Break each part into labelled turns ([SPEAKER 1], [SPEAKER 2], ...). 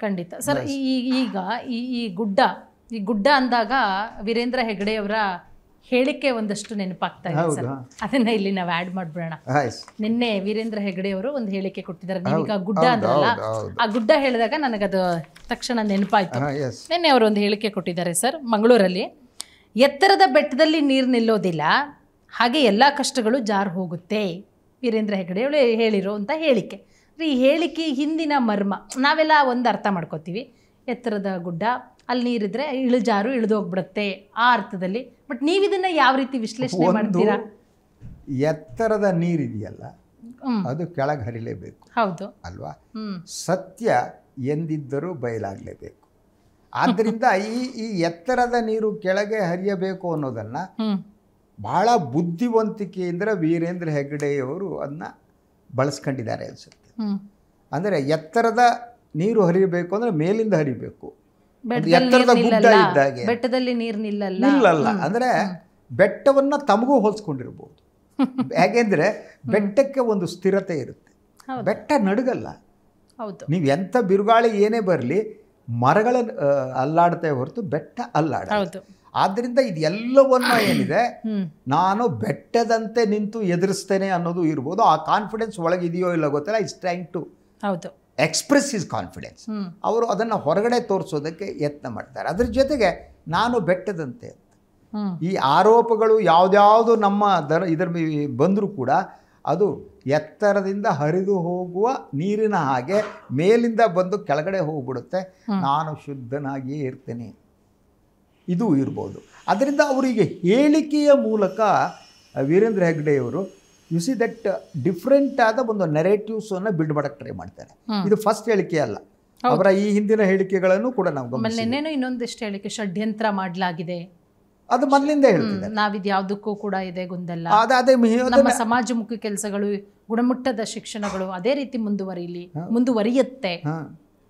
[SPEAKER 1] ಖಂಡಿತ ಸರ್. ಈಗ ಈ ಗುಡ್ಡ ಅಂದಾಗ ವೀರೇಂದ್ರ ಹೆಗ್ಗಡೆಯವರ ಹೇಳಿಕೆ ಒಂದಷ್ಟು ನೆನಪಾಗ್ತಾ ಇದೆ ಸರ್. ಅದನ್ನ ಇಲ್ಲಿ ನಾವು ಆ್ಯಡ್ ಮಾಡ್ಬಿಡೋಣ. ನಿನ್ನೆ ವೀರೇಂದ್ರ ಹೆಗ್ಗಡೆಯವರು ಒಂದು ಹೇಳಿಕೆ ಕೊಟ್ಟಿದ್ದಾರೆ. ನೀವೀಗ ಗುಡ್ಡ ಅಂದ್ರಲ್ಲ, ಆ ಗುಡ್ಡ ಹೇಳಿದಾಗ ನನಗದು ತಕ್ಷಣ ನೆನಪಾಯ್ತು. ನಿನ್ನೆ ಅವರು ಒಂದು ಹೇಳಿಕೆ ಕೊಟ್ಟಿದ್ದಾರೆ ಸರ್ ಮಂಗಳೂರಲ್ಲಿ. ಎತ್ತರದ ಬೆಟ್ಟದಲ್ಲಿ ನೀರು ನಿಲ್ಲೋದಿಲ್ಲ, ಹಾಗೆ ಎಲ್ಲ ಕಷ್ಟಗಳು ಜಾರು ಹೋಗುತ್ತೆ. ವೀರೇಂದ್ರ ಹೆಗ್ಗಡೆಯವರು ಹೇಳಿರೋ ಅಂತ ಹೇಳಿಕೆ. ಈ ಹೇಳಿಕೆ ಹಿಂದಿನ ಮರ್ಮ ನಾವೆಲ್ಲ ಒಂದು ಅರ್ಥ ಮಾಡ್ಕೋತೀವಿ. ಎತ್ತರದ ಗುಡ್ಡ, ಅಲ್ಲಿ ನೀರಿದ್ರೆ ಇಳಿಜಾರು ಇಳಿದೋಗ್ಬಿಡುತ್ತೆ ಆ ಅರ್ಥದಲ್ಲಿ. ಬಟ್ ನೀವು ಇದನ್ನ ಯಾವ ರೀತಿ ವಿಶ್ಲೇಷಣೆ ಮಾಡ್ತೀರಾ?
[SPEAKER 2] ಎತ್ತರದ ನೀರಿದೆಯಲ್ಲ, ಅದು ಕೆಳಗೆ ಹರಿಲೇಬೇಕು.
[SPEAKER 1] ಹೌದು
[SPEAKER 2] ಅಲ್ವಾ? ಸತ್ಯ ಎಂದಿದ್ದರೂ ಬಯಲಾಗಲೇಬೇಕು. ಆದ್ದರಿಂದ ಈ ಎತ್ತರದ ನೀರು ಕೆಳಗೆ ಹರಿಯಬೇಕು ಅನ್ನೋದನ್ನ ಬಹಳ ಬುದ್ಧಿವಂತಿಕೆಯಿಂದ ವೀರೇಂದ್ರ ಹೆಗ್ಗಡೆಯವರು ಅದನ್ನ ಬಳಸ್ಕೊಂಡಿದ್ದಾರೆ ಅನ್ಸುತ್ತೆ. ಅಂದರೆ ಎತ್ತರದ ನೀರು ಹರಿಯಬೇಕು ಅಂದರೆ ಮೇಲಿಂದ ಹರಿಬೇಕು. ಎತ್ತರದ ಗುಡ್ಡ ಇದ್ದಾಗೆ
[SPEAKER 1] ಬೆಟ್ಟದಲ್ಲಿ ನೀರು ನಿಲ್ಲಲ್ಲ.
[SPEAKER 2] ಅಂದರೆ ಬೆಟ್ಟವನ್ನು ತಮಗೂ ಹೋಲಿಸ್ಕೊಂಡಿರ್ಬೋದು. ಯಾಕೆಂದರೆ ಬೆಟ್ಟಕ್ಕೆ ಒಂದು ಸ್ಥಿರತೆ ಇರುತ್ತೆ. ಬೆಟ್ಟ ನಡುಗಲ್ಲ. ನೀವು ಎಂಥ ಬಿರುಗಾಳಿ ಏನೇ ಬರಲಿ, ಮರಗಳ ಅಲ್ಲಾಡ್ತೇ ಹೊರತು ಬೆಟ್ಟ ಅಲ್ಲಾಡ. ಆದ್ದರಿಂದ ಇದೆಲ್ಲವನ್ನ ಏನಿದೆ, ನಾನು ಬೆಟ್ಟದಂತೆ ನಿಂತು ಎದುರಿಸ್ತೇನೆ ಅನ್ನೋದು ಇರ್ಬೋದು. ಆ ಕಾನ್ಫಿಡೆನ್ಸ್ ಒಳಗಿದೆಯೋ ಇಲ್ಲ ಗೊತ್ತಿಲ್ಲ. It's trying to express his confidence. ಅವರು ಅದನ್ನು ಹೊರಗಡೆ ತೋರಿಸೋದಕ್ಕೆ ಯತ್ನ ಮಾಡ್ತಾರೆ. ಅದ್ರ ಜೊತೆಗೆ ನಾನು ಬೆಟ್ಟದಂತೆ ಅಂತ ಈ ಆರೋಪಗಳು ಯಾವ್ದ್ಯಾವುದು ನಮ್ಮ ಇದರ ಬಂದರೂ ಕೂಡ ಅದು ಎತ್ತರದಿಂದ ಹರಿದು ಹೋಗುವ ನೀರಿನ ಹಾಗೆ ಮೇಲಿಂದ ಬಂದು ಕೆಳಗಡೆ ಹೋಗ್ಬಿಡುತ್ತೆ. ನಾನು ಶುದ್ಧನಾಗಿಯೇ ಇರ್ತೇನೆ, ಇದು ಇರ್ಬೋದು. ಅದರಿಂದ ಅವರಿಗೆ ಹೇಳಿಕೆಯ ಮೂಲಕ ವೀರೇಂದ್ರ ಹೆಗ್ಗಡೆಯವರು ಯು ಸಿ ದಟ್ ಡಿಫ್ರೆಂಟ್ ಆದ ಒಂದು ನೆರೇಟಿವ್ಸನ್ನು ಬಿಲ್ಡ್ ಮಾಡೋಕ್ಕೆ ಟ್ರೈ ಮಾಡ್ತಾರೆ. ಇದು ಫಸ್ಟ್ ಹೇಳಿಕೆ ಅಲ್ಲ, ಅವರ ಈ ಹಿಂದಿನ ಹೇಳಿಕೆಗಳನ್ನು ಕೂಡ ನಾವು
[SPEAKER 1] ಗಮನಿಸಿದ್ದೇವೆ. ಇನ್ನೊಂದಿಷ್ಟು ಹೇಳಿಕೆ ಷಡ್ಯಂತ್ರ ಮಾಡಲಾಗಿದೆ,
[SPEAKER 2] ಅದು ಮೊದಲಿಂದ ಹೇಳ್ತಿದ್ದಾರೆ.
[SPEAKER 1] ನಾವಿದು ಯಾವುದಕ್ಕೂ ಕೂಡ ಇದೆ ಗೊಂದಲ, ನಮ್ಮ ಸಮಾಜಮುಖಿ ಕೆಲಸಗಳು, ಗುಣಮಟ್ಟದ ಶಿಕ್ಷಣಗಳು ಅದೇ ರೀತಿ ಮುಂದುವರಿಯುತ್ತೆ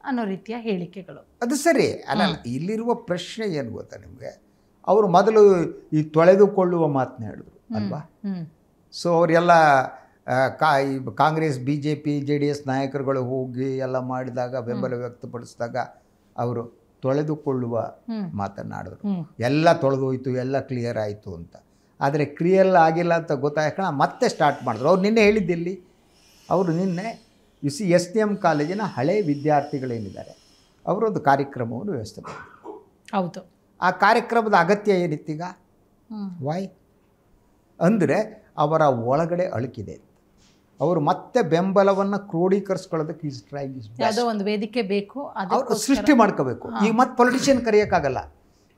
[SPEAKER 1] ಅನ್ನೋ ರೀತಿಯ ಹೇಳಿಕೆಗಳು.
[SPEAKER 2] ಅದು ಸರಿ ಅಲ್ಲ. ಇಲ್ಲಿರುವ ಪ್ರಶ್ನೆ ಏನು ಗೊತ್ತಾ ನಿಮಗೆ, ಅವರು ಮೊದಲು ಈ ತೊಳೆದುಕೊಳ್ಳುವ ಮಾತನ್ನ ಹೇಳಿದ್ರು ಅಲ್ವಾ. ಸೊ ಅವರೆಲ್ಲ ಕಾಂಗ್ರೆಸ್ BJP JDS ನಾಯಕರುಗಳು ಹೋಗಿ ಎಲ್ಲ ಮಾಡಿದಾಗ, ಬೆಂಬಲ ವ್ಯಕ್ತಪಡಿಸಿದಾಗ ಅವರು ತೊಳೆದುಕೊಳ್ಳುವ ಮಾತನಾಡಿದ್ರು. ಎಲ್ಲ ತೊಳೆದೋಯ್ತು, ಎಲ್ಲ ಕ್ಲಿಯರ್ ಆಯಿತು ಅಂತ. ಆದರೆ ಕ್ಲಿಯರ್ ಆಗಿಲ್ಲ ಅಂತ ಗೊತ್ತಾಯ್ಕಣ ಮತ್ತೆ ಸ್ಟಾರ್ಟ್ ಮಾಡಿದ್ರು. ಅವ್ರು ನಿನ್ನೆ ಹೇಳಿದ್ದಿಲ್ಲಿ, ಅವರು ನಿನ್ನೆ STM ಕಾಲೇಜಿನ ಹಳೆ ವಿದ್ಯಾರ್ಥಿಗಳೇನಿದ್ದಾರೆ ಅವರೊಂದು ಕಾರ್ಯಕ್ರಮವನ್ನು ವ್ಯವಸ್ಥೆ ಮಾಡಿದ್ರು.
[SPEAKER 1] ಹೌದು.
[SPEAKER 2] ಆ ಕಾರ್ಯಕ್ರಮದ ಅಗತ್ಯ ಏನಿತ್ತೀಗ? ವೈ ಅಂದರೆ ಅವರ ಒಳಗಡೆ ಅಳುಕಿದೆ. ಅವರು ಮತ್ತೆ ಬೆಂಬಲವನ್ನು ಕ್ರೋಢೀಕರಿಸ್ಕೊಳ್ಳೋದಕ್ಕೆ ಈಸ್ ಟ್ರೈಂಗ್
[SPEAKER 1] ಯಾವುದೋ ಒಂದು ವೇದಿಕೆ ಬೇಕು,
[SPEAKER 2] ಅವರು ಸೃಷ್ಟಿ ಮಾಡ್ಕೋಬೇಕು. ಈಗ ಮತ್ತೆ ಪೊಲಿಟಿಷಿಯನ್ ಕರೆಯೋಕ್ಕಾಗಲ್ಲ.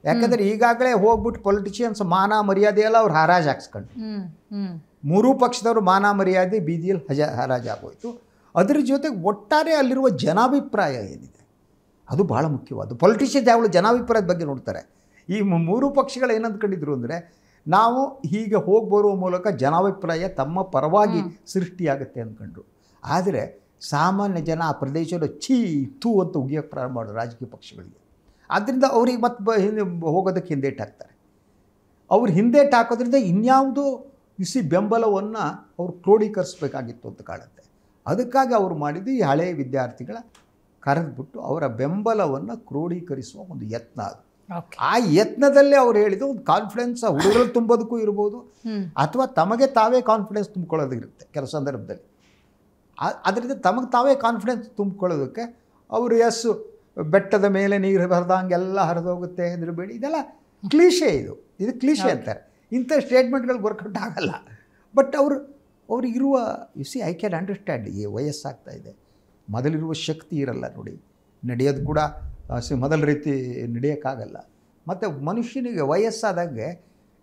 [SPEAKER 2] ಯಾಕಂದರೆ ಈಗಾಗಲೇ ಹೋಗ್ಬಿಟ್ಟು ಪೊಲಿಟಿಷಿಯನ್ಸ್ ಮಾನ ಮರ್ಯಾದೆ ಎಲ್ಲ ಅವ್ರು ಹರಾಜು ಹಾಕ್ಸ್ಕೊಂಡು, ಮೂರೂ ಪಕ್ಷದವರು ಮಾನ ಮರ್ಯಾದೆ ಬೀದಿಯಲ್ಲಿ ಹರಾಜಾಗೋಯ್ತು. ಅದರ ಜೊತೆಗೆ ಒಟ್ಟಾರೆ ಅಲ್ಲಿರುವ ಜನಾಭಿಪ್ರಾಯ ಏನಿದೆ ಅದು ಭಾಳ ಮುಖ್ಯವಾದ್ದು. ಪೊಲಿಟಿಷಿಯನ್ಸ್ ಯಾವಾಗಲೂ ಜನಾಭಿಪ್ರಾಯದ ಬಗ್ಗೆ ನೋಡ್ತಾರೆ. ಈ ಮೂರೂ ಪಕ್ಷಗಳು ಏನಂದ್ಕೊಂಡಿದ್ರು ಅಂದರೆ, ನಾವು ಹೀಗೆ ಹೋಗಿ ಬರುವ ಮೂಲಕ ಜನಾಭಿಪ್ರಾಯ ತಮ್ಮ ಪರವಾಗಿ ಸೃಷ್ಟಿಯಾಗುತ್ತೆ ಅಂದ್ಕೊಂಡ್ರು. ಆದರೆ ಸಾಮಾನ್ಯ ಜನ ಆ ಪ್ರದೇಶದ ತೂ ಅಂತ ಉಗಿಯೋಕ್ಕೆ ಪ್ರಾರಂಭ ಮಾಡೋದು ರಾಜಕೀಯ ಪಕ್ಷಗಳಿಗೆ. ಆದ್ದರಿಂದ ಅವ್ರಿಗೆ ಮತ್ತೆ ಹೋಗೋದಕ್ಕೆ ಹಿಂದೇಟು ಹಾಕ್ತಾರೆ. ಅವ್ರು ಹಿಂದೇಟು ಹಾಕೋದ್ರಿಂದ ಇನ್ಯಾವುದೋ ಬೆಂಬಲವನ್ನು ಅವ್ರು ಕ್ರೋಢೀಕರಿಸಬೇಕಾಗಿತ್ತು ಅಂತ ಕಾಣುತ್ತೆ. ಅದಕ್ಕಾಗಿ ಅವರು ಮಾಡಿದ್ದು ಈ ಹಳೆಯ ವಿದ್ಯಾರ್ಥಿಗಳ ಕರೆದ್ಬಿಟ್ಟು ಅವರ ಬೆಂಬಲವನ್ನು ಕ್ರೋಢೀಕರಿಸುವ ಒಂದು ಯತ್ನ ಅದು. ಆ ಯತ್ನದಲ್ಲೇ ಅವ್ರು ಹೇಳಿದ್ದು ಒಂದು ಕಾನ್ಫಿಡೆನ್ಸ್ ಹುಡುಗರು ತುಂಬೋದಕ್ಕೂ ಇರ್ಬೋದು, ಅಥವಾ ತಮಗೆ ತಾವೇ ಕಾನ್ಫಿಡೆನ್ಸ್ ತುಂಬ್ಕೊಳ್ಳೋದಿರುತ್ತೆ ಕೆಲವು ಸಂದರ್ಭದಲ್ಲಿ. ಅದರಿಂದ ತಮಗೆ ತಾವೇ ಕಾನ್ಫಿಡೆನ್ಸ್ ತುಂಬಿಕೊಳ್ಳೋದಕ್ಕೆ ಅವರು ಬೆಟ್ಟದ ಮೇಲೆ ನೀರು ಹರಿದಂಗೆಲ್ಲ ಹರಿದೋಗುತ್ತೆ ಹೆದರಬೇಡಿ, ಇದೆಲ್ಲ ಕ್ಲೀಶೆ. ಇದು ಕ್ಲೀಶೆ ಅಂತಾರೆ. ಇಂಥ ಸ್ಟೇಟ್ಮೆಂಟ್ಗಳು ವರ್ಕೌಟ್ ಆಗಲ್ಲ. ಬಟ್ ಅವರು ಇರುವ ಐ ಕ್ಯಾನ್ ಅಂಡರ್ಸ್ಟ್ಯಾಂಡ್. ಈ ವಯಸ್ಸಾಗ್ತಾ ಇದೆ, ಮೊದಲಿರುವ ಶಕ್ತಿ ಇರಲ್ಲ ನೋಡಿ, ನಡೆಯೋದು ಕೂಡ ಮೊದಲ ರೀತಿ ನಡೆಯೋಕ್ಕಾಗಲ್ಲ. ಮತ್ತು ಮನುಷ್ಯನಿಗೆ ವಯಸ್ಸಾದಂಗೆ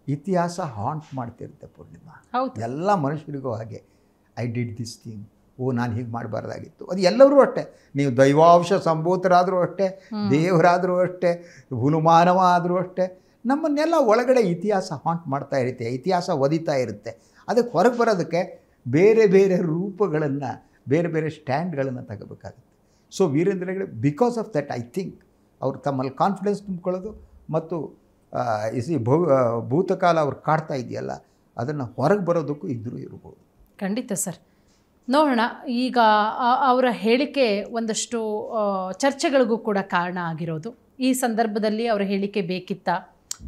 [SPEAKER 2] ಇತಿಹಾಸ ಹಾಂಟ್ ಮಾಡ್ತಿರುತ್ತೆ ಪೂರ್ಣಿಮಾ. ಎಲ್ಲ ಮನುಷ್ಯರಿಗೂ ಹಾಗೆ, ಐ ಡಿಡ್ ದಿಸ್ ಥಿಂಗ್, ನಾನು ಹೀಗೆ ಮಾಡಬಾರ್ದಾಗಿತ್ತು. ಅದು ಎಲ್ಲರೂ ಅಷ್ಟೇ, ನೀವು ದೈವಾಂಶ ಸಂಭೂತರಾದರೂ ಅಷ್ಟೇ, ದೇವರಾದರೂ ಅಷ್ಟೇ, ಹುನುಮಾನವ ಆದರೂ ಅಷ್ಟೇ, ನಮ್ಮನ್ನೆಲ್ಲ ಒಳಗಡೆ ಇತಿಹಾಸ ಹಾಂಟ್ ಮಾಡ್ತಾ ಇರುತ್ತೆ, ಇತಿಹಾಸ ಒದಿತಾ ಇರುತ್ತೆ. ಅದಕ್ಕೆ ಹೊರಗೆ ಬರೋದಕ್ಕೆ ಬೇರೆ ಬೇರೆ ರೂಪಗಳನ್ನು, ಬೇರೆ ಬೇರೆ ಸ್ಟ್ಯಾಂಡ್ಗಳನ್ನು ತಗೋಬೇಕಾಗುತ್ತೆ. So Veerendra Heggade because of that I think ಅವರು ತಮ್ಮಲ್ಲಿ ಕಾನ್ಫಿಡೆನ್ಸ್ ತುಂಬಿಕೊಳ್ಳೋದು ಮತ್ತು ಭೂತಕಾಲ ಅವ್ರು ಕಾಡ್ತಾ ಇದೆಯಲ್ಲ ಅದನ್ನು ಹೊರಗೆ ಬರೋದಕ್ಕೂ ಇದ್ದರೂ ಇರ್ಬೋದು.
[SPEAKER 1] ಖಂಡಿತ ಸರ್. ನೋಡೋಣ. ಈಗ ಅವರ ಹೇಳಿಕೆ ಒಂದಷ್ಟು ಚರ್ಚೆಗಳಿಗೂ ಕೂಡ ಕಾರಣ ಆಗಿರೋದು. ಈ ಸಂದರ್ಭದಲ್ಲಿ ಅವರ ಹೇಳಿಕೆ ಬೇಕಿತ್ತಾ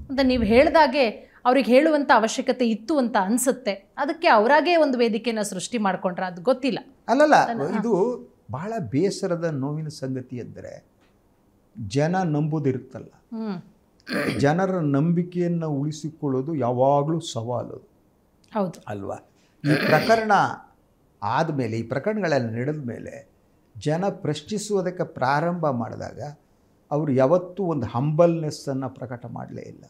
[SPEAKER 1] ಅಂತ ನೀವು ಹೇಳಿದಾಗೆ ಅವ್ರಿಗೆ ಹೇಳುವಂಥ ಅವಶ್ಯಕತೆ ಇತ್ತು ಅಂತ ಅನಿಸುತ್ತೆ. ಅದಕ್ಕೆ ಅವರಾಗೇ ಒಂದು ವೇದಿಕೆನ ಸೃಷ್ಟಿ ಮಾಡ್ಕೊಂಡ್ರೆ ಅದು ಗೊತ್ತಿಲ್ಲ.
[SPEAKER 2] ಅಲ್ಲಲ್ಲ, ಇದು ಬಹಳ ಬೇಸರದ ನೋವಿನ ಸಂಗತಿ ಅಂದರೆ ಜನ ನಂಬುದಿರುತ್ತಲ್ಲ, ಜನರ ನಂಬಿಕೆಯನ್ನು ಉಳಿಸಿಕೊಳ್ಳೋದು ಯಾವಾಗಲೂ ಸವಾಲು.
[SPEAKER 1] ಹೌದು
[SPEAKER 2] ಅಲ್ವಾ? ಈ ಪ್ರಕರಣ ಆದಮೇಲೆ, ಈ ಪ್ರಕರಣಗಳೆಲ್ಲ ನಡೆದ ಮೇಲೆ ಜನ ಪ್ರಶ್ನಿಸುವುದಕ್ಕೆ ಪ್ರಾರಂಭ ಮಾಡಿದಾಗ ಅವರು ಯಾವತ್ತೂ ಒಂದು ಹಂಬಲ್ನೆಸ್ಸನ್ನು ಪ್ರಕಟ ಮಾಡಲೇ ಇಲ್ಲ.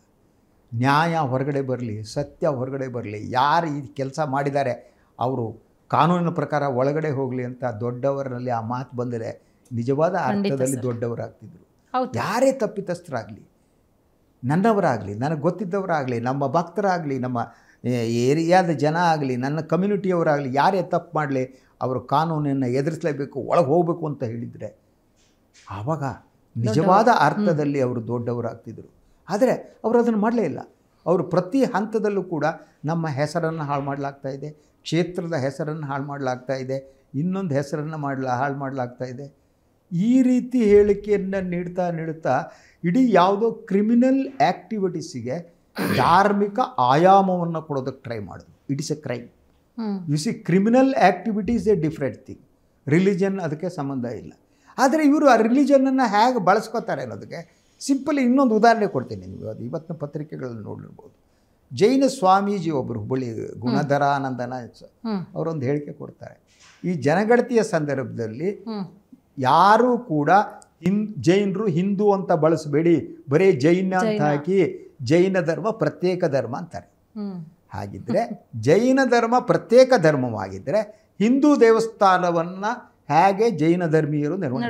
[SPEAKER 2] ನ್ಯಾಯ ಹೊರಗಡೆ ಬರಲಿ, ಸತ್ಯ ಹೊರಗಡೆ ಬರಲಿ, ಯಾರು ಈ ಕೆಲಸ ಮಾಡಿದ್ದಾರೆ ಅವರು ಕಾನೂನಿನ ಪ್ರಕಾರ ಒಳಗಡೆ ಹೋಗಲಿ ಅಂತ ದೊಡ್ಡವರಲ್ಲಿ ಆ ಮಾತು ಬಂದರೆ ನಿಜವಾದ ಅರ್ಥದಲ್ಲಿ ದೊಡ್ಡವರಾಗ್ತಿದ್ರು. ಯಾರೇ ತಪ್ಪಿತಸ್ಥರಾಗಲಿ, ನನ್ನವರಾಗಲಿ, ನನಗೆ ಗೊತ್ತಿದ್ದವರಾಗಲಿ, ನಮ್ಮ ಭಕ್ತರಾಗಲಿ, ನಮ್ಮ ಏರಿಯಾದ ಜನ ಆಗಲಿ, ನನ್ನ ಕಮ್ಯುನಿಟಿಯವರಾಗಲಿ, ಯಾರೇ ತಪ್ಪು ಮಾಡಲಿ ಅವರು ಕಾನೂನನ್ನು ಎದುರಿಸಲೇಬೇಕು, ಒಳಗೆ ಹೋಗಬೇಕು ಅಂತ ಹೇಳಿದರೆ ಆವಾಗ ನಿಜವಾದ ಅರ್ಥದಲ್ಲಿ ಅವರು ದೊಡ್ಡವರಾಗ್ತಿದ್ರು. ಆದರೆ ಅವರು ಅದನ್ನು ಮಾಡಲೇ ಇಲ್ಲ. ಅವರು ಪ್ರತಿ ಹಂತದಲ್ಲೂ ಕೂಡ ನಮ್ಮ ಹೆಸರನ್ನು ಹಾಳು ಮಾಡಲಾಗ್ತಾ ಇದೆ, ಕ್ಷೇತ್ರದ ಹೆಸರನ್ನು ಹಾಳು ಮಾಡಲಾಗ್ತಾ ಇದೆ, ಇನ್ನೊಂದು ಹೆಸರನ್ನು ಹಾಳು ಮಾಡಲಾಗ್ತಾ ಇದೆ. ಈ ರೀತಿ ಹೇಳಿಕೆಯನ್ನು ನೀಡ್ತಾ ಇಡೀ ಯಾವುದೋ ಕ್ರಿಮಿನಲ್ ಆ್ಯಕ್ಟಿವಿಟೀಸಿಗೆ ಧಾರ್ಮಿಕ ಆಯಾಮವನ್ನು ಕೊಡೋದಕ್ಕೆ ಟ್ರೈ ಮಾಡೋದು. It is A crime. U C, criminal activity is A different thing. Religion ಅದಕ್ಕೆ ಸಂಬಂಧ ಇಲ್ಲ. ಆದರೆ ಇವರು ಆ ರಿಲಿಜನನ್ನು ಹೇಗೆ ಬಳಸ್ಕೋತಾರೆ ಅನ್ನೋದಕ್ಕೆ ಸಿಂಪಲಿ ಇನ್ನೊಂದು ಉದಾಹರಣೆ ಕೊಡ್ತೀನಿ. ನೀವು ಅದು ಇವತ್ತಿನ ಪತ್ರಿಕೆಗಳಲ್ಲಿ ನೋಡಿರ್ಬೋದು. ಜೈನ ಸ್ವಾಮೀಜಿ ಒಬ್ಬರು ಹುಬ್ಬಳ್ಳಿ ಗುಣಧರಾನಂದನ ಅವರೊಂದು ಹೇಳಿಕೆ ಕೊಡ್ತಾರೆ. ಈ ಜನಗಣತಿಯ ಸಂದರ್ಭದಲ್ಲಿ ಯಾರೂ ಕೂಡ ಜೈನರು ಹಿಂದೂ ಅಂತ ಬಳಸಬೇಡಿ, ಬರೀ ಜೈನ ಅಂತ ಹಾಕಿ ಜೈನ ಧರ್ಮ ಪ್ರತ್ಯೇಕ ಧರ್ಮ ಅಂತಾರೆ. ಹಾಗಿದ್ರೆ ಜೈನ ಧರ್ಮ ಪ್ರತ್ಯೇಕ ಧರ್ಮವಾಗಿದ್ದರೆ ಹಿಂದೂ ದೇವಸ್ಥಾನವನ್ನು ಹೇಗೆ ಜೈನ ಧರ್ಮೀಯರು ನಿರ್ವಹಣೆ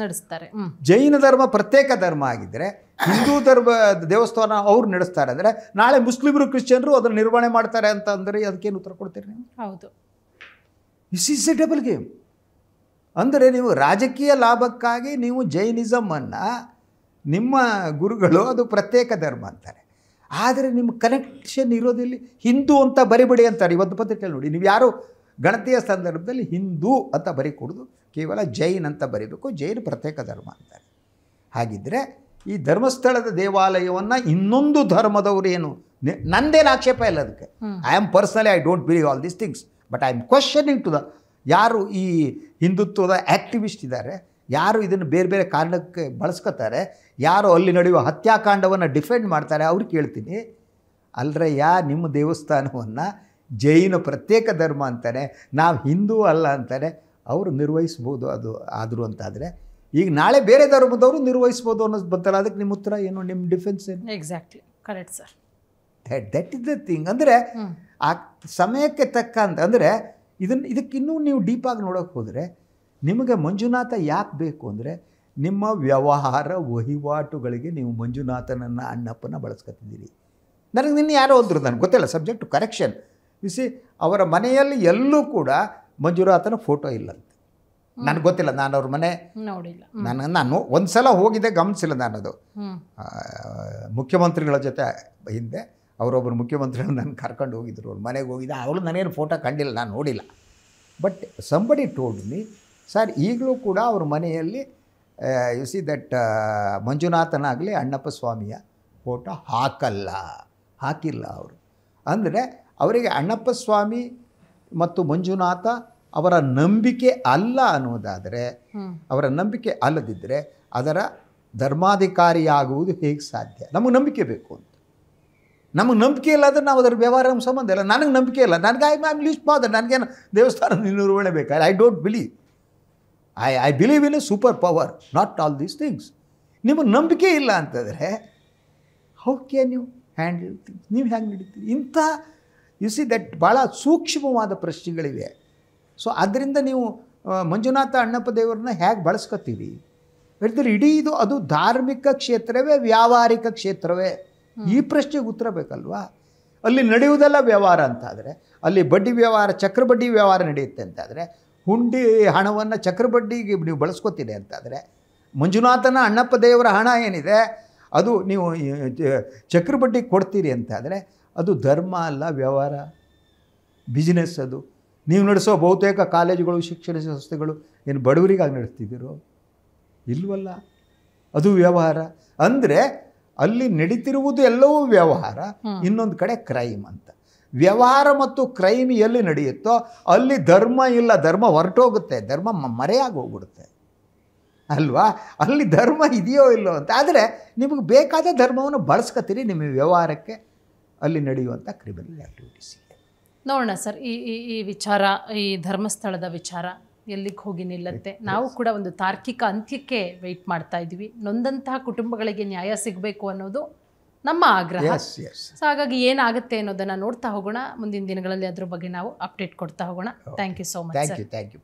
[SPEAKER 1] ನಡೆಸ್ತಾರೆ?
[SPEAKER 2] ಜೈನ ಧರ್ಮ ಪ್ರತ್ಯೇಕ ಧರ್ಮ ಆಗಿದ್ದರೆ ಹಿಂದೂ ಧರ್ಮ ದೇವಸ್ಥಾನ ಅವ್ರು ನಡೆಸ್ತಾರೆ ಅಂದರೆ ನಾಳೆ ಮುಸ್ಲಿಮರು ಕ್ರಿಶ್ಚಿಯನ್ರು ಅದನ್ನು ನಿರ್ವಹಣೆ ಮಾಡ್ತಾರೆ ಅಂತ ಅಂದರೆ ಅದಕ್ಕೇನು ಉತ್ತರ ಕೊಡ್ತೀರಿ ನೀವು?
[SPEAKER 1] ಹೌದು,
[SPEAKER 2] this is A double game. ಅಂದರೆ ನೀವು ರಾಜಕೀಯ ಲಾಭಕ್ಕಾಗಿ ನೀವು ಜೈನಿಸಮನ್ನು ನಿಮ್ಮ ಗುರುಗಳು ಅದು ಪ್ರತ್ಯೇಕ ಧರ್ಮ ಅಂತಾರೆ. ಆದರೆ ನಿಮ್ಮ ಕನೆಕ್ಷನ್ ಇರೋದಿಲ್ಲಿ ಹಿಂದೂ ಅಂತ ಬರಿಬೇಡಿ ಅಂತಾರೆ. ಇವತ್ತು ಪತ್ರಿಕೆ ನೋಡಿ, ನೀವು ಯಾರು ಗಣತಿಯ ಸಂದರ್ಭದಲ್ಲಿ ಹಿಂದೂ ಅಂತ ಬರೀಕೊಡೋದು, ಕೇವಲ ಜೈನ್ ಅಂತ ಬರೀಬೇಕು, ಜೈನ್ ಪ್ರತ್ಯೇಕ ಧರ್ಮ ಅಂತಾರೆ. ಹಾಗಿದ್ದರೆ ಈ ಧರ್ಮಸ್ಥಳದ ದೇವಾಲಯವನ್ನು ಇನ್ನೊಂದು ಧರ್ಮದವರು ಏನು, ನಂದೇನು ಆಕ್ಷೇಪ ಇಲ್ಲ ಅದಕ್ಕೆ. I am personally I don't believe all these things, but I am questioning to the ಯಾರು ಈ ಹಿಂದುತ್ವದ ಆ್ಯಕ್ಟಿವಿಸ್ಟ್ ಇದ್ದಾರೆ, ಯಾರು ಇದನ್ನು ಬೇರೆ ಬೇರೆ ಕಾರಣಕ್ಕೆ ಬಳಸ್ಕೊತಾರೆ, ಯಾರು ಅಲ್ಲಿ ನಡೆಯುವ ಹತ್ಯಾಕಾಂಡವನ್ನು ಡಿಫೆಂಡ್ ಮಾಡ್ತಾರೆ, ಅವ್ರಿಗೆ ಕೇಳ್ತೀನಿ, ಅಲ್ರಯ್ಯ ನಿಮ್ಮ ದೇವಸ್ಥಾನವನ್ನು ಜೈನ ಪ್ರತ್ಯೇಕ ಧರ್ಮ ಅಂತಾನೆ, ನಾವು ಹಿಂದೂ ಅಲ್ಲ ಅಂತಾನೆ, ಅವರು ನಿರ್ವಹಿಸ್ಬೋದು ಅದು ಆದರೂ ಅಂತಾದರೆ ಈಗ ನಾಳೆ ಬೇರೆ ಧರ್ಮದವರು ನಿರ್ವಹಿಸ್ಬೋದು ಅನ್ನೋದು ಬಂತಲ್ಲ, ಅದಕ್ಕೆ ನಿಮ್ಮ ಉತ್ತರ ಏನು, ನಿಮ್ಮ ಡಿಫೆನ್ಸ್ ಏನು?
[SPEAKER 1] Exactly correct sir.
[SPEAKER 2] That is the thing. ಅಂದರೆ ಆ ಸಮಯಕ್ಕೆ ತಕ್ಕಂತ ಅಂದರೆ ಇದಕ್ಕಿನ್ನೂ ನೀವು ಡೀಪಾಗಿ ನೋಡೋಕೆ ಹೋದರೆ ನಿಮಗೆ ಮಂಜುನಾಥ ಯಾಕೆ ಬೇಕು ಅಂದರೆ ನಿಮ್ಮ ವ್ಯವಹಾರ ವಹಿವಾಟುಗಳಿಗೆ ನೀವು ಮಂಜುನಾಥನನ್ನು ಅಣ್ಣಪ್ಪನ ಬಳಸ್ಕೊತಿದ್ದೀರಿ. ನನಗೆ ನಿನ್ನೆ ಯಾರೋ ಹೋದ್ರು, ನನಗೆ ಗೊತ್ತಿಲ್ಲ, ಸಬ್ಜೆಕ್ಟ್ ಟು ಕರೆಕ್ಷನ್. ಬಿಸಿ ಅವರ ಮನೆಯಲ್ಲಿ ಎಲ್ಲೂ ಕೂಡ ಮಂಜುನಾಥನ ಫೋಟೋ ಇಲ್ಲಂತೆ. ನನಗೆ ಗೊತ್ತಿಲ್ಲ, ನಾನು ಅವ್ರ ಮನೆ
[SPEAKER 1] ನೋಡಿಲ್ಲ.
[SPEAKER 2] ನಾನು ಒಂದು ಸಲ ಹೋಗಿದ್ದೆ, ಗಮನಿಸಿಲ್ಲ ನಾನು. ಅದು ಮುಖ್ಯಮಂತ್ರಿಗಳ ಜೊತೆ ಹಿಂದೆ ಅವರೊಬ್ಬರು ಮುಖ್ಯಮಂತ್ರಿಗಳು ನನ್ನ ಕರ್ಕೊಂಡು ಹೋಗಿದ್ರು, ಅವ್ರ ಮನೆಗೆ ಹೋಗಿದ್ದೆ. ಅವಳು ನಾನೇನು ಫೋಟೋ ಕಂಡಿಲ್ಲ, ನಾನು ನೋಡಿಲ್ಲ. But somebody told me, sir ಈಗಲೂ ಕೂಡ ಅವ್ರ ಮನೆಯಲ್ಲಿ ಯು ಸಿ ದಟ್ ಮಂಜುನಾಥನಾಗಲಿ ಅಣ್ಣಪ್ಪ ಸ್ವಾಮಿಯ ಫೋಟೋ ಹಾಕಿಲ್ಲ ಅವರು. ಅಂದರೆ ಅವರಿಗೆ ಅಣ್ಣಪ್ಪ ಸ್ವಾಮಿ ಮತ್ತು ಮಂಜುನಾಥ ಅವರ ನಂಬಿಕೆ ಅಲ್ಲ ಅನ್ನೋದಾದರೆ, ಅವರ ನಂಬಿಕೆ ಅಲ್ಲದಿದ್ದರೆ ಅದರ ಧರ್ಮಾಧಿಕಾರಿಯಾಗುವುದು ಹೇಗೆ ಸಾಧ್ಯ? ನಮಗೆ ನಂಬಿಕೆ ಬೇಕು ಅಂತ. ನಮಗೆ ನಂಬಿಕೆ ಇಲ್ಲ ಅಂದರೆ ನಾವು ಅದರ ವ್ಯವಹಾರ ಸಂಬಂಧ ಇಲ್ಲ. ನನಗೆ ನಂಬಿಕೆ ಇಲ್ಲ, ನನಗೆ ಐ ಆಮ್ ಲೀಸ್ಟ್ ಫಾದರ್, ನನಗೇನು ದೇವಸ್ಥಾನದ ನಿರ್ವಹಣೆ ಬೇಕಾದ್ರೆ I don't believe. I believe in a super power, not all these things. ನಿಮಗೆ ನಂಬಿಕೆ ಇಲ್ಲ ಅಂತಂದರೆ how can you handle things? ನೀವು ಹೇಗೆ ನಡೀತೀರಿ? ಇಂಥ ಯು ಸಿ ದಟ್ ಭಾಳ ಸೂಕ್ಷ್ಮವಾದ ಪ್ರಶ್ನೆಗಳಿವೆ. ಸೊ ಅದರಿಂದ ನೀವು ಮಂಜುನಾಥ ಅಣ್ಣಪ್ಪ ದೇವರನ್ನ ಹೇಗೆ ಬಳಸ್ಕೊತೀರಿ ಹೇಳಿದ್ರೆ ಇಡೀ ಇದು ಅದು ಧಾರ್ಮಿಕ ಕ್ಷೇತ್ರವೇ ವ್ಯಾವಹಾರಿಕ ಕ್ಷೇತ್ರವೇ? ಈ ಪ್ರಶ್ನೆಗೆ ಉತ್ತರ ಬೇಕಲ್ವಾ? ಅಲ್ಲಿ ನಡೆಯುವುದೆಲ್ಲ ವ್ಯವಹಾರ ಅಂತಾದರೆ, ಅಲ್ಲಿ ಬಡ್ಡಿ ವ್ಯವಹಾರ, ಚಕ್ರಬಡ್ಡಿ ವ್ಯವಹಾರ ನಡೆಯುತ್ತೆ ಅಂತಾದರೆ, ಹುಂಡಿ ಹಣವನ್ನು ಚಕ್ರಬಡ್ಡಿಗೆ ನೀವು ಬಳಸ್ಕೊತೀರಿ ಅಂತಾದರೆ, ಮಂಜುನಾಥನ ಅಣ್ಣಪ್ಪ ದೇವರ ಹಣ ಏನಿದೆ ಅದು ನೀವು ಚಕ್ರಬಡ್ಡಿ ಕೊಡ್ತೀರಿ ಅಂತಾದರೆ ಅದು ಧರ್ಮ ಅಲ್ಲ, ವ್ಯವಹಾರ, ಬಿಸ್ನೆಸ್ ಅದು. ನೀವು ನಡೆಸೋ ಬಹುತೇಕ ಕಾಲೇಜುಗಳು ಶಿಕ್ಷಣ ಸಂಸ್ಥೆಗಳು ಏನು ಬಡವರಿಗಾಗಿ ನಡೆಸ್ತಿದ್ದೀರೋ? ಇಲ್ವಲ್ಲ. ಅದು ವ್ಯವಹಾರ. ಅಂದರೆ ಅಲ್ಲಿ ನಡೀತಿರುವುದು ಎಲ್ಲವೂ ವ್ಯವಹಾರ, ಇನ್ನೊಂದು ಕಡೆ ಕ್ರೈಮ್ ಅಂತ. ವ್ಯವಹಾರ ಮತ್ತು ಕ್ರೈಮ್ ಎಲ್ಲಿ ನಡೆಯುತ್ತೋ ಅಲ್ಲಿ ಧರ್ಮ ಇಲ್ಲ, ಧರ್ಮ ಹೊರಟೋಗುತ್ತೆ, ಧರ್ಮ ಮರೆಯಾಗಿ ಹೋಗ್ಬಿಡುತ್ತೆ ಅಲ್ವಾ? ಅಲ್ಲಿ ಧರ್ಮ ಇದೆಯೋ ಇಲ್ಲೋ ಅಂತ. ಆದರೆ ನಿಮಗೆ ಬೇಕಾದ ಧರ್ಮವನ್ನು ಬಳಸ್ಕೊತೀರಿ ನಿಮ್ಮ ವ್ಯವಹಾರಕ್ಕೆ, ಅಲ್ಲಿ ನಡೆಯುವಂಥ ಕ್ರಿಮಿನಲ್ ಆ್ಯಕ್ಟಿವಿಟೀಸ್.
[SPEAKER 1] ನೋಡೋಣ ಸರ್, ಈ ವಿಚಾರ, ಈ ಧರ್ಮಸ್ಥಳದ ವಿಚಾರ ಎಲ್ಲಿಗೆ ಹೋಗಿ ನಿಲ್ಲತ್ತೆ. ನಾವು ಕೂಡ ಒಂದು ತಾರ್ಕಿಕ ಅಂತ್ಯಕ್ಕೆ ವೆಯ್ಟ್ ಮಾಡ್ತಾ ಇದ್ದೀವಿ. ನೊಂದಂತಹ ಕುಟುಂಬಗಳಿಗೆ ನ್ಯಾಯ ಸಿಗಬೇಕು ಅನ್ನೋದು ನಮ್ಮ ಆಗ್ರಹ. ಸೊ ಹಾಗಾಗಿ ಏನಾಗುತ್ತೆ ಅನ್ನೋದನ್ನು ನೋಡ್ತಾ ಹೋಗೋಣ. ಮುಂದಿನ ದಿನಗಳಲ್ಲಿ ಅದ್ರ ಬಗ್ಗೆ ನಾವು ಅಪ್ಡೇಟ್ ಕೊಡ್ತಾ ಹೋಗೋಣ. Thank you so much.
[SPEAKER 2] Thank you.